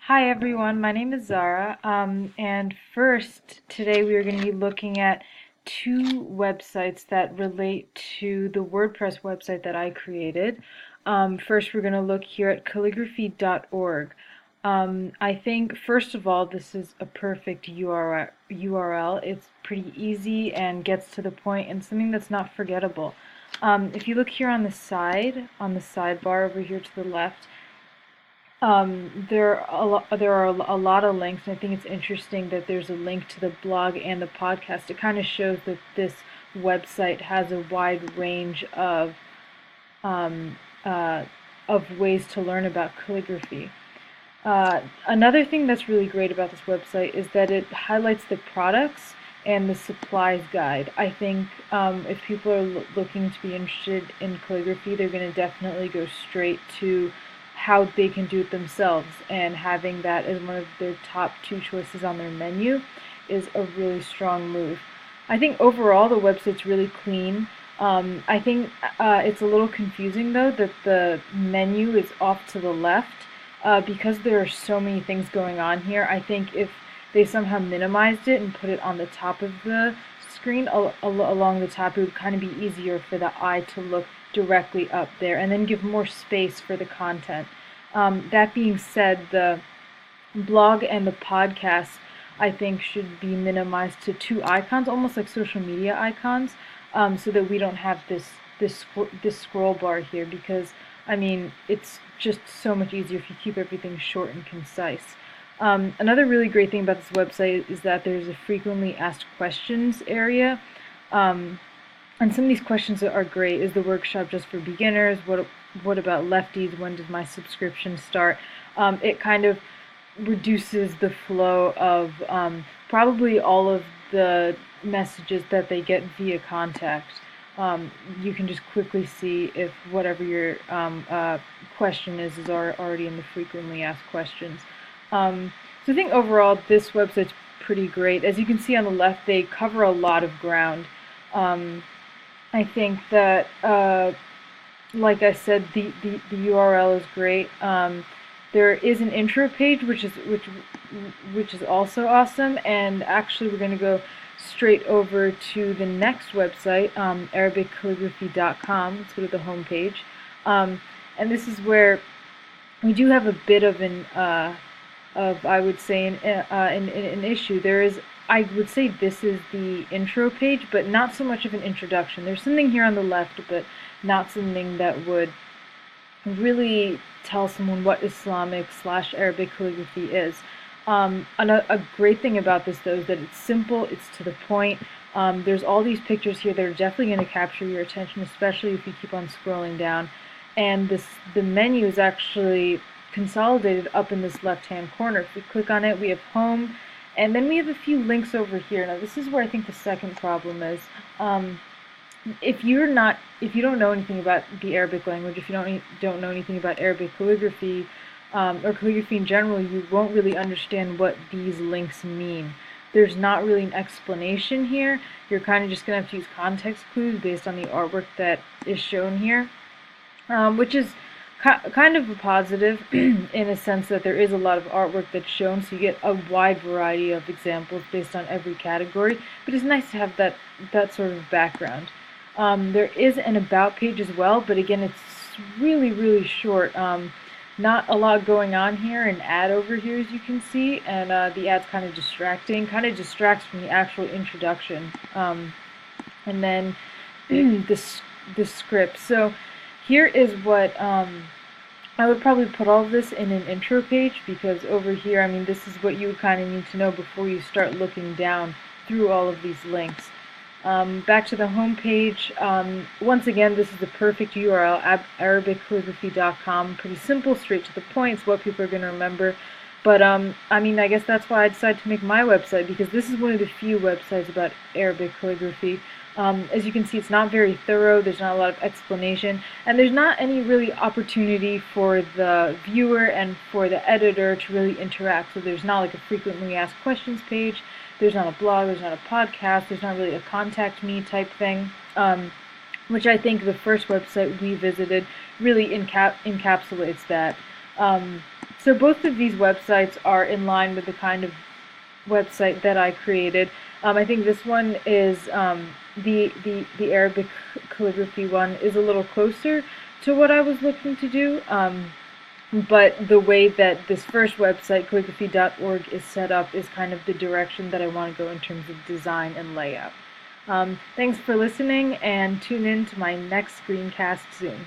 Hi everyone, my name is Zara, and first today we are going to be looking at two websites that relate to the WordPress website that I created. First we're going to look here at calligraphy.org. I think first of all this is a perfect URL. It's pretty easy and gets to the point and something that's not forgettable. If you look here on the side, on the sidebar over here to the left, there are a lot of links, and I think it's interesting that there's a link to the blog and the podcast. It kind of shows that this website has a wide range um, uh, of ways to learn about calligraphy. Another thing that's really great about this website is that it highlights the products and the supplies guide. I think if people are looking to be interested in calligraphy, they're going to definitely go straight to how they can do it themselves, and having that as one of their top two choices on their menu is a really strong move. I think overall the website's really clean. I think it's a little confusing though that the menu is off to the left because there are so many things going on here. I think if they somehow minimized it and put it on the top of the screen along the top, it would kind of be easier for the eye to look directly up there and then give more space for the content. That being said, the blog and the podcast I think should be minimized to two icons, almost like social media icons, so that we don't have this scroll bar here, because I mean it's just so much easier if you keep everything short and concise. Another really great thing about this website is that there's a frequently asked questions area. And some of these questions are great. Is the workshop just for beginners? What about lefties? When does my subscription start? It kind of reduces the flow of probably all of the messages that they get via contact. You can just quickly see if whatever your question is already in the frequently asked questions. So I think overall this website's pretty great. As you can see on the left, they cover a lot of ground. I think that, like I said, the URL is great. There is an intro page, which is also awesome. And actually, we're going to go straight over to the next website, ArabicCalligraphy.com. Let's go to the home page, and this is where we do have a bit of I would say an issue. I would say this is the intro page, but not so much of an introduction. There's something here on the left, but not something that would really tell someone what Islamic/Arabic calligraphy is. A great thing about this, though, is that it's simple, it's to the point. There's all these pictures here that are definitely going to capture your attention, especially if you keep on scrolling down. And the menu is actually consolidated up in this left-hand corner. If we click on it, we have home. And then we have a few links over here. Now this is where I think the second problem is. If you don't know anything about the Arabic language, if you don't know anything about Arabic calligraphy, or calligraphy in general, you won't really understand what these links mean. There's not really an explanation here. You're kind of just going to have to use context clues based on the artwork that is shown here, which is kind of a positive in a sense that there is a lot of artwork that's shown, so you get a wide variety of examples based on every category, but it's nice to have that sort of background. There is an about page as well, but again it's really short. Not a lot going on here. An ad over here, as you can see, and the ad's kind of distracts from the actual introduction. And then the script. So here is what I would probably put all of this in an intro page, because over here, I mean, this is what you would kind of need to know before you start looking down through all of these links. Back to the home page. Once again, this is the perfect URL, ArabicCalligraphy.com. Pretty simple, straight to the point. It's what people are going to remember. But I mean, I guess that's why I decided to make my website, because this is one of the few websites about Arabic calligraphy. As you can see, it's not very thorough, there's not a lot of explanation, and there's not any really opportunity for the viewer and for the editor to really interact. So there's not like a frequently asked questions page, there's not a blog, there's not a podcast, there's not really a contact me type thing, which I think the first website we visited really encapsulates that. So both of these websites are in line with the kind of website that I created. I think this one is the Arabic calligraphy one is a little closer to what I was looking to do. But the way that this first website, calligraphy.org, is set up is kind of the direction that I want to go in terms of design and layout. Thanks for listening, and tune in to my next screencast soon.